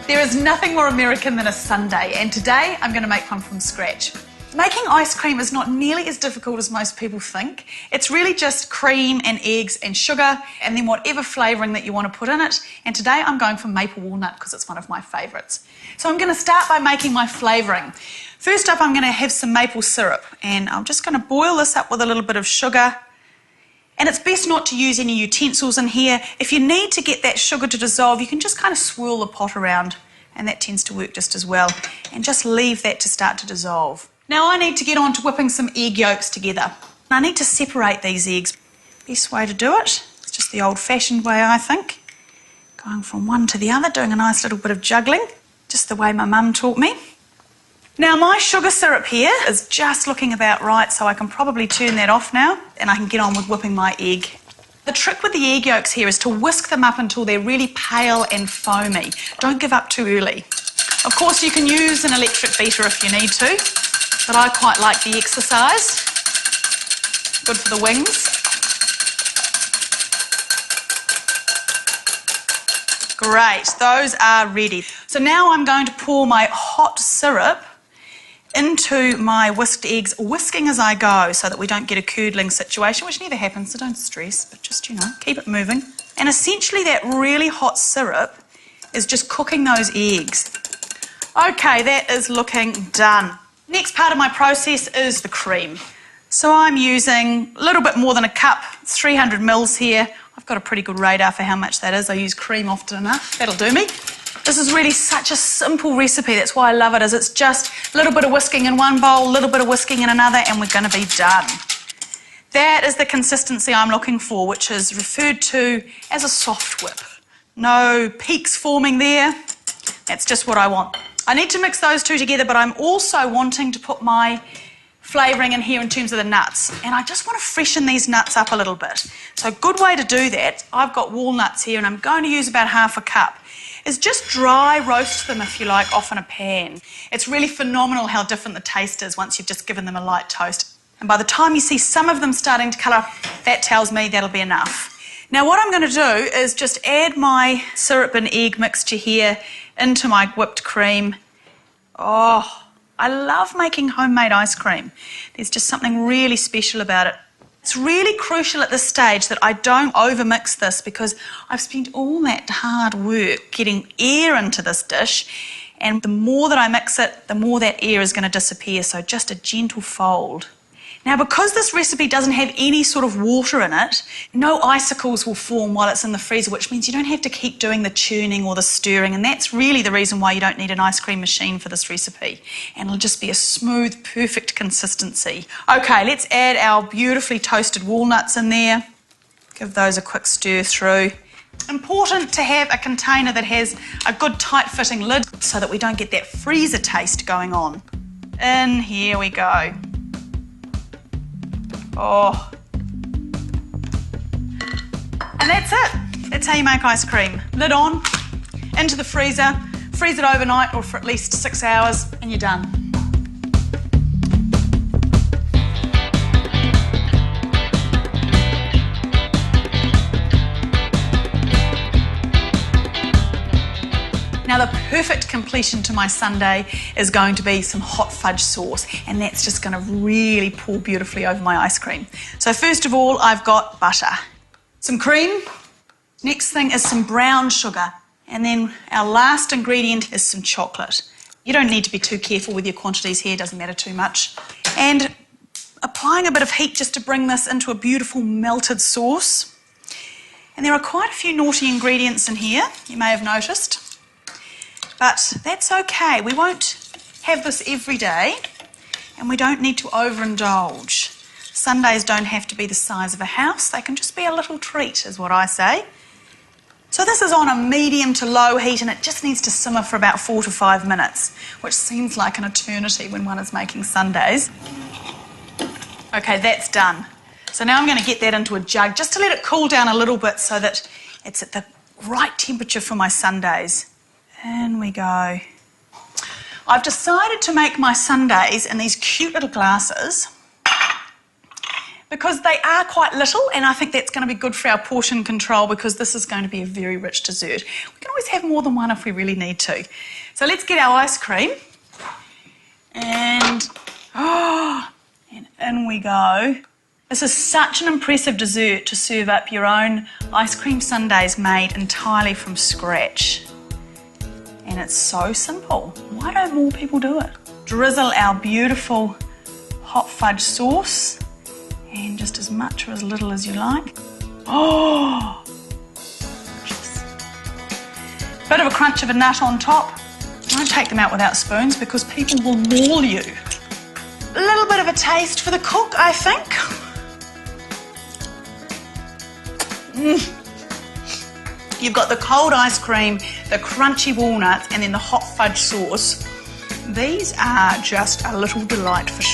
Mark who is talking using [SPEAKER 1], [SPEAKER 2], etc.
[SPEAKER 1] There is nothing more American than a sundae, and today I'm going to make one from scratch. Making ice cream is not nearly as difficult as most people think. It's really just cream and eggs and sugar and then whatever flavouring that you want to put in it. And today I'm going for maple walnut because it's one of my favourites. So I'm going to start by making my flavouring. First up, I'm going to have some maple syrup, and I'm just going to boil this up with a little bit of sugar. And it's best not to use any utensils in here. If you need to get that sugar to dissolve, you can just kind of swirl the pot around, and that tends to work just as well. And just leave that to start to dissolve. Now I need to get on to whipping some egg yolks together. I need to separate these eggs. Best way to do it, it's just the old-fashioned way, I think. Going from one to the other, doing a nice little bit of juggling, just the way my mum taught me. Now my sugar syrup here is just looking about right, so I can probably turn that off now and I can get on with whipping my egg. The trick with the egg yolks here is to whisk them up until they're really pale and foamy. Don't give up too early. Of course you can use an electric beater if you need to, but I quite like the exercise. Good for the wings. Great, those are ready. So now I'm going to pour my hot syrup into my whisked eggs, whisking as I go so that we don't get a curdling situation, which never happens, so don't stress, but just, keep it moving. And essentially that really hot syrup is just cooking those eggs. Okay, that is looking done. Next part of my process is the cream. So I'm using a little bit more than a cup, 300 mils here. I've got a pretty good radar for how much that is. I use cream often enough. That'll do me. This is really such a simple recipe. That's why I love it, is it's just a little bit of whisking in one bowl, a little bit of whisking in another, and we're going to be done. That is the consistency I'm looking for, which is referred to as a soft whip. No peaks forming there. That's just what I want. I need to mix those two together, but I'm also wanting to put my flavouring in here in terms of the nuts. And I just want to freshen these nuts up a little bit. So a good way to do that, I've got walnuts here and I'm going to use about half a cup, is just dry roast them, if you like, off in a pan. It's really phenomenal how different the taste is once you've just given them a light toast. And by the time you see some of them starting to colour, that tells me that'll be enough. Now what I'm going to do is just add my syrup and egg mixture here into my whipped cream. Oh, I love making homemade ice cream. There's just something really special about it. It's really crucial at this stage that I don't overmix this because I've spent all that hard work getting air into this dish, and the more that I mix it, the more that air is going to disappear, so just a gentle fold. Now, because this recipe doesn't have any sort of water in it, no icicles will form while it's in the freezer, which means you don't have to keep doing the churning or the stirring, and that's really the reason why you don't need an ice cream machine for this recipe. And it'll just be a smooth, perfect consistency. Okay, let's add our beautifully toasted walnuts in there. Give those a quick stir through. Important to have a container that has a good tight-fitting lid so that we don't get that freezer taste going on. In here we go. Oh. And that's it. That's how you make ice cream. Lid on, into the freezer, freeze it overnight or for at least 6 hours, and you're done. Now the perfect completion to my sundae is going to be some hot fudge sauce, and that's just going to really pour beautifully over my ice cream. So first of all, I've got butter, some cream, next thing is some brown sugar, and then our last ingredient is some chocolate. You don't need to be too careful with your quantities here, doesn't matter too much. And applying a bit of heat just to bring this into a beautiful melted sauce. And there are quite a few naughty ingredients in here, you may have noticed. But that's okay. We won't have this every day, and we don't need to overindulge. Sundaes don't have to be the size of a house. They can just be a little treat, is what I say. So this is on a medium to low heat, and it just needs to simmer for about 4 to 5 minutes, which seems like an eternity when one is making sundaes. Okay, that's done. So now I'm going to get that into a jug just to let it cool down a little bit so that it's at the right temperature for my sundaes. In we go. I've decided to make my sundaes in these cute little glasses because they are quite little, and I think that's going to be good for our portion control because this is going to be a very rich dessert. We can always have more than one if we really need to. So let's get our ice cream. And in we go. This is such an impressive dessert to serve up your own ice cream sundaes made entirely from scratch. And it's so simple. Why don't more people do it? Drizzle our beautiful hot fudge sauce, and just as much or as little as you like. Oh! Bit of a crunch of a nut on top. Don't take them out without spoons because people will maul you. A little bit of a taste for the cook, I think. You've got the cold ice cream, the crunchy walnuts, and then the hot fudge sauce. These are just a little delight for sure.